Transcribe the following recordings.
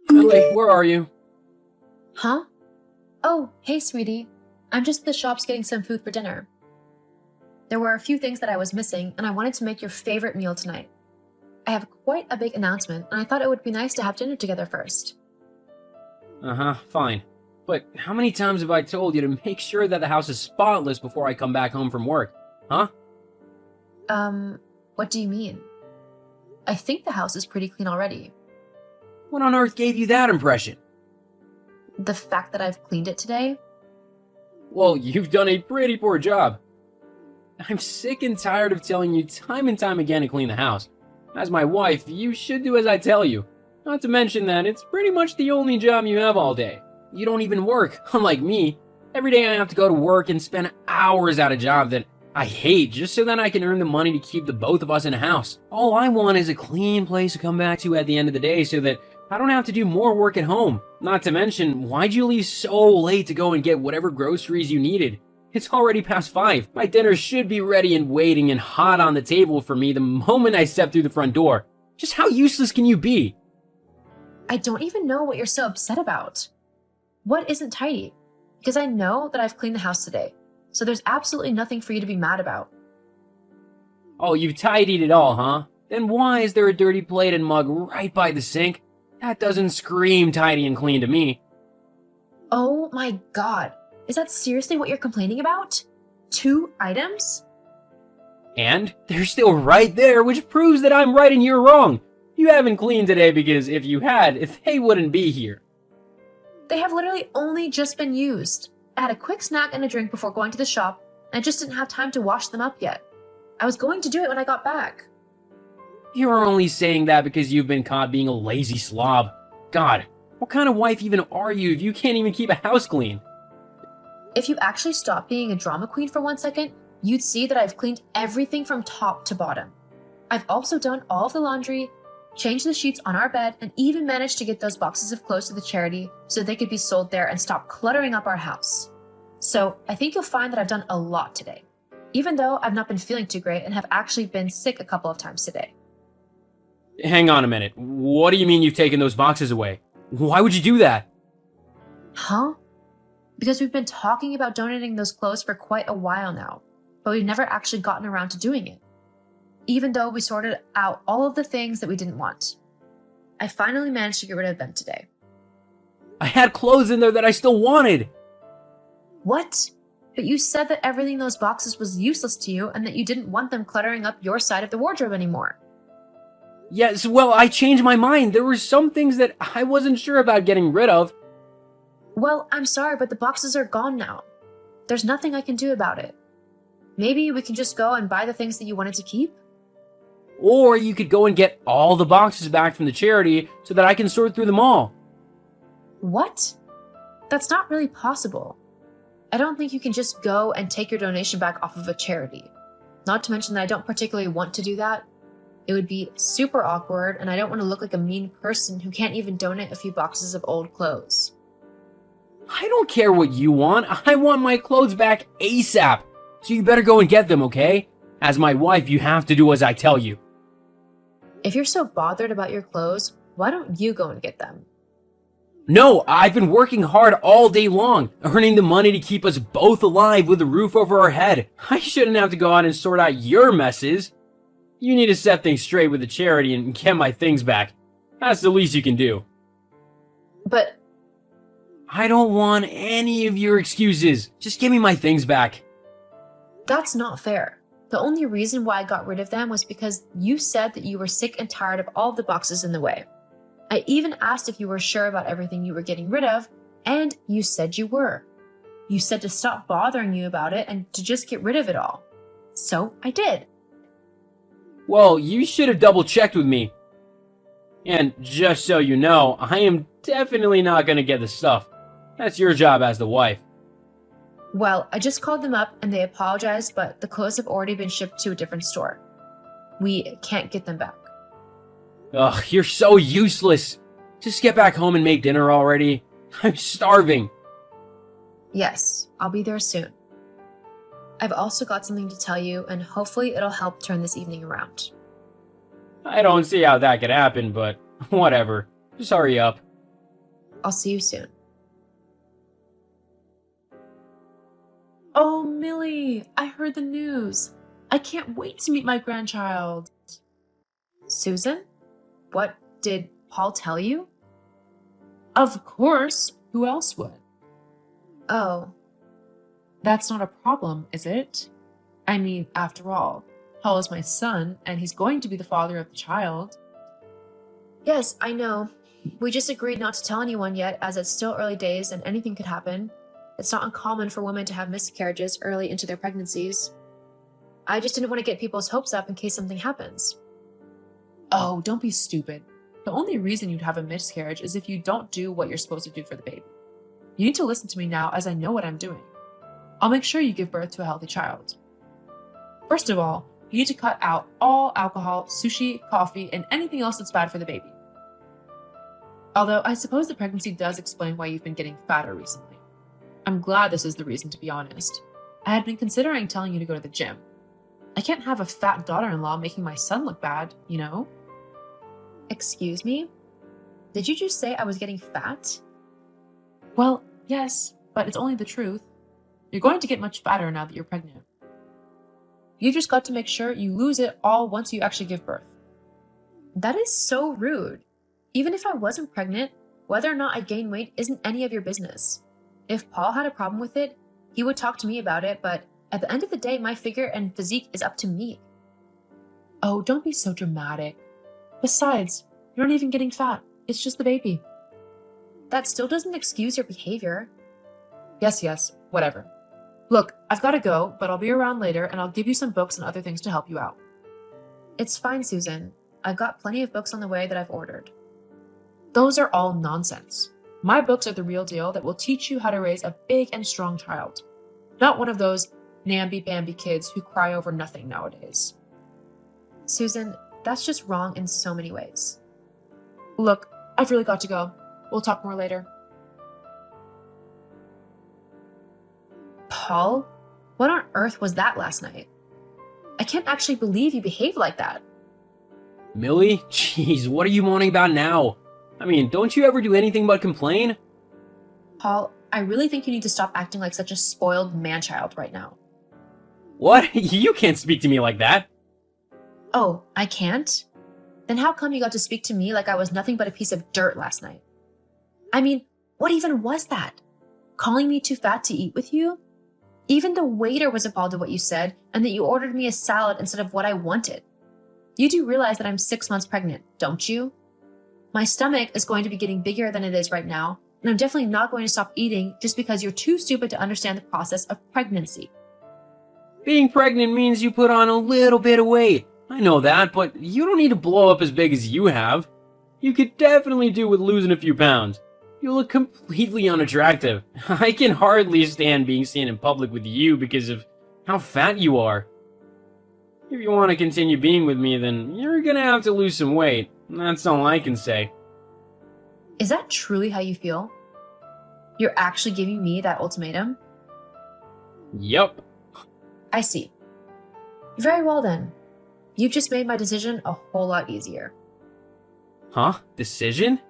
Emily, where are you? Huh? Oh, hey, sweetie. I'm just at the shops getting some food for dinner. There were a few things that I was missing, and I wanted to make your favorite meal tonight. I have quite a big announcement, and I thought it would be nice to have dinner together first. Uh-huh, fine. But how many times have I told you to make sure that the house is spotless before I come back home from work? Huh? What do you mean? I think the house is pretty clean already. What on earth gave you that impression? The fact that I've cleaned it today? Well, you've done a pretty poor job. I'm sick and tired of telling you time and time again to clean the house. As my wife, you should do as I tell you. Not to mention that it's pretty much the only job you have all day. You don't even work, unlike me. Every day I have to go to work and spend hours at a job that I hate just so that I can earn the money to keep the both of us in a house. All I want is a clean place to come back to at the end of the day so that I don't have to do more work at home. Not to mention, why'd you leave so late to go and get whatever groceries you needed? It's already past 5. My dinner should be ready and waiting and hot on the table for me the moment I step through the front door. Just how useless can you be? I don't even know what you're so upset about. What isn't tidy? Because I know that I've cleaned the house today, so there's absolutely nothing for you to be mad about. Oh, you've tidied it all, huh? Then why is there a dirty plate and mug right by the sink? That doesn't scream tidy and clean to me. Oh my god. Is that seriously what you're complaining about? 2 items? And they're still right there, which proves that I'm right and you're wrong. You haven't cleaned today because if you had, they wouldn't be here. They have literally only just been used. I had a quick snack and a drink before going to the shop, and I just didn't have time to wash them up yet. I was going to do it when I got back. You're only saying that because you've been caught being a lazy slob. God, what kind of wife even are you if you can't even keep a house clean? If you actually stopped being a drama queen for 1 second, you'd see that I've cleaned everything from top to bottom. I've also done all of the laundry, changed the sheets on our bed, and even managed to get those boxes of clothes to the charity so they could be sold there and stop cluttering up our house. So I think you'll find that I've done a lot today, even though I've not been feeling too great and have actually been sick a couple of times today. Hang on a minute. What do you mean you've taken those boxes away? Why would you do that? Huh? Because we've been talking about donating those clothes for quite a while now, but we've never actually gotten around to doing it. Even though we sorted out all of the things that we didn't want. I finally managed to get rid of them today. I had clothes in there that I still wanted. What? But you said that everything in those boxes was useless to you and that you didn't want them cluttering up your side of the wardrobe anymore. Yes, well, I changed my mind. There were some things that I wasn't sure about getting rid of. Well, I'm sorry, but the boxes are gone now. There's nothing I can do about it. Maybe we can just go and buy the things that you wanted to keep? Or you could go and get all the boxes back from the charity so that I can sort through them all. What? That's not really possible. I don't think you can just go and take your donation back off of a charity. Not to mention that I don't particularly want to do that. It would be super awkward, and I don't want to look like a mean person who can't even donate a few boxes of old clothes. I don't care what you want. I want my clothes back ASAP. So you better go and get them, okay? As my wife, you have to do as I tell you. If you're so bothered about your clothes, why don't you go and get them? No, I've been working hard all day long, earning the money to keep us both alive with a roof over our head. I shouldn't have to go out and sort out your messes. You need to set things straight with the charity and get my things back. That's the least you can do. But I don't want any of your excuses. Just give me my things back. that's not fair. The only reason why I got rid of them was because you said that you were sick and tired of all the boxes in the way. I even asked if you were sure about everything you were getting rid of, and you said you were. You said to stop bothering you about it and to just get rid of it all. So I did. Well, you should have double-checked with me. And just so you know, I am definitely not going to get the stuff. That's your job as the wife. Well, I just called them up and they apologized, but the clothes have already been shipped to a different store. We can't get them back. Ugh, you're so useless. Just get back home and make dinner already. I'm starving. Yes, I'll be there soon. I've also got something to tell you, and hopefully it'll help turn this evening around. I don't see how that could happen, but whatever. Just hurry up. I'll see you soon. Oh, Millie, I heard the news. I can't wait to meet my grandchild. Susan? What did Paul tell you? Of course. Who else would? Oh. That's not a problem, is it? I mean, after all, Paul is my son, and he's going to be the father of the child. Yes, I know. We just agreed not to tell anyone yet, as it's still early days and anything could happen. It's not uncommon for women to have miscarriages early into their pregnancies. I just didn't want to get people's hopes up in case something happens. Oh, don't be stupid. The only reason you'd have a miscarriage is if you don't do what you're supposed to do for the baby. You need to listen to me now, as I know what I'm doing. I'll make sure you give birth to a healthy child. First of all, you need to cut out all alcohol, sushi, coffee, and anything else that's bad for the baby. Although I suppose the pregnancy does explain why you've been getting fatter recently. I'm glad this is the reason, to be honest. I had been considering telling you to go to the gym. I can't have a fat daughter-in-law making my son look bad, you know? Excuse me? Did you just say I was getting fat? Well, yes, but it's only the truth. You're going to get much fatter now that you're pregnant. You just got to make sure you lose it all once you actually give birth. That is so rude. Even if I wasn't pregnant, whether or not I gain weight isn't any of your business. If Paul had a problem with it, he would talk to me about it, but at the end of the day, my figure and physique is up to me. Oh, don't be so dramatic. Besides, you're not even getting fat. It's just the baby. That still doesn't excuse your behavior. Yes, whatever. Look, I've got to go, but I'll be around later and I'll give you some books and other things to help you out. It's fine, Susan. I've got plenty of books on the way that I've ordered. Those are all nonsense. My books are the real deal that will teach you how to raise a big and strong child. Not one of those namby-pamby kids who cry over nothing nowadays. Susan, that's just wrong in so many ways. Look, I've really got to go. We'll talk more later. Paul? What on earth was that last night? I can't actually believe you behaved like that. Millie? Jeez, what are you moaning about now? I mean, don't you ever do anything but complain? Paul, I really think you need to stop acting like such a spoiled man-child right now. What? You can't speak to me like that. Oh, I can't? Then how come you got to speak to me like I was nothing but a piece of dirt last night? I mean, what even was that? Calling me too fat to eat with you? Even the waiter was appalled at what you said and that you ordered me a salad instead of what I wanted. You do realize that I'm 6 months pregnant, don't you? My stomach is going to be getting bigger than it is right now, and I'm definitely not going to stop eating just because you're too stupid to understand the process of pregnancy. Being pregnant means you put on a little bit of weight. I know that, but you don't need to blow up as big as you have. You could definitely do with losing a few pounds. You look completely unattractive. I can hardly stand being seen in public with you because of how fat you are. If you want to continue being with me, then you're gonna have to lose some weight. That's all I can say. Is that truly how you feel? You're actually giving me that ultimatum? Yup. I see. Very well then. You've just made my decision a whole lot easier. Huh? Decision?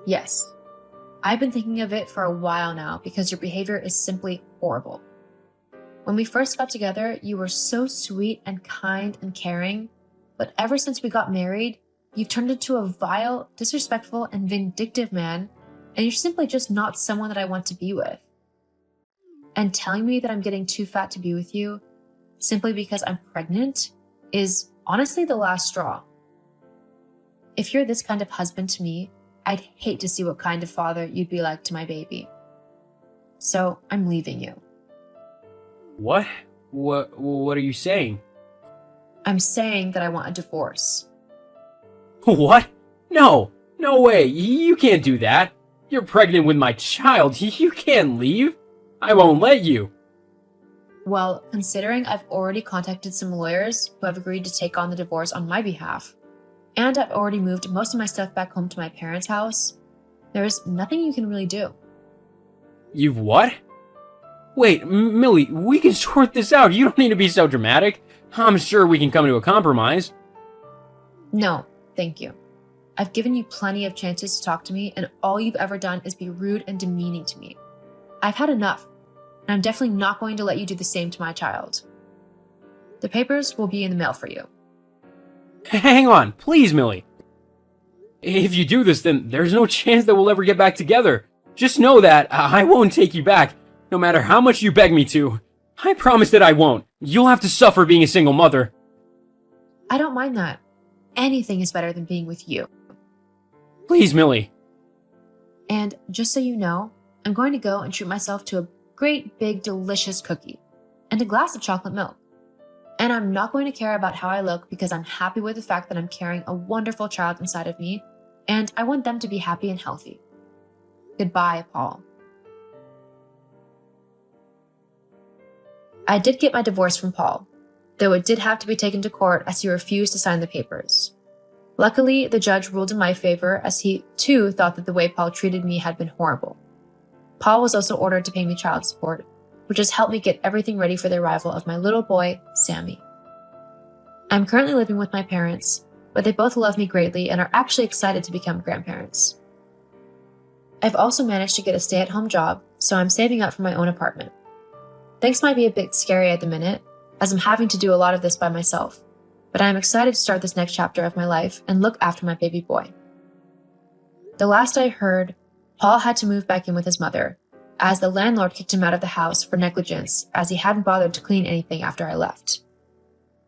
Yes. I've been thinking of it for a while now because your behavior is simply horrible. When we first got together, you were so sweet and kind and caring, but ever since we got married, you've turned into a vile, disrespectful, and vindictive man, and you're simply just not someone that I want to be with. And telling me that I'm getting too fat to be with you, simply because I'm pregnant, is honestly the last straw. If you're this kind of husband to me, I'd hate to see what kind of father you'd be like to my baby. So I'm leaving you. What? What are you saying? I'm saying that I want a divorce. What? No way, you can't do that. You're pregnant with my child, you can't leave. I won't let you. Well, considering I've already contacted some lawyers who have agreed to take on the divorce on my behalf, and I've already moved most of my stuff back home to my parents' house, there's nothing you can really do. You've what? Wait, Millie, we can sort this out. You don't need to be so dramatic. I'm sure we can come to a compromise. No, thank you. I've given you plenty of chances to talk to me, and all you've ever done is be rude and demeaning to me. I've had enough, and I'm definitely not going to let you do the same to my child. The papers will be in the mail for you. Hang on, please, Millie. If you do this, then there's no chance that we'll ever get back together. Just know that I won't take you back, no matter how much you beg me to. I promise that I won't. You'll have to suffer being a single mother. I don't mind that. Anything is better than being with you. Please, Millie. And just so you know, I'm going to go and treat myself to a great big delicious cookie and a glass of chocolate milk. And I'm not going to care about how I look because I'm happy with the fact that I'm carrying a wonderful child inside of me, and I want them to be happy and healthy. Goodbye, Paul. I did get my divorce from Paul, though it did have to be taken to court as he refused to sign the papers. Luckily, the judge ruled in my favor as he, too, thought that the way Paul treated me had been horrible. Paul was also ordered to pay me child support, which has helped me get everything ready for the arrival of my little boy, Sammy. I'm currently living with my parents, but they both love me greatly and are actually excited to become grandparents. I've also managed to get a stay-at-home job, so I'm saving up for my own apartment. Things might be a bit scary at the minute, as I'm having to do a lot of this by myself, but I'm excited to start this next chapter of my life and look after my baby boy. The last I heard, Paul had to move back in with his mother, as the landlord kicked him out of the house for negligence as he hadn't bothered to clean anything after I left.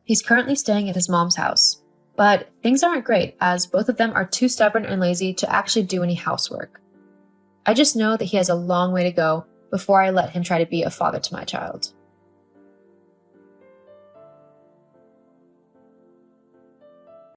He's currently staying at his mom's house, but things aren't great as both of them are too stubborn and lazy to actually do any housework. I just know that he has a long way to go before I let him try to be a father to my child.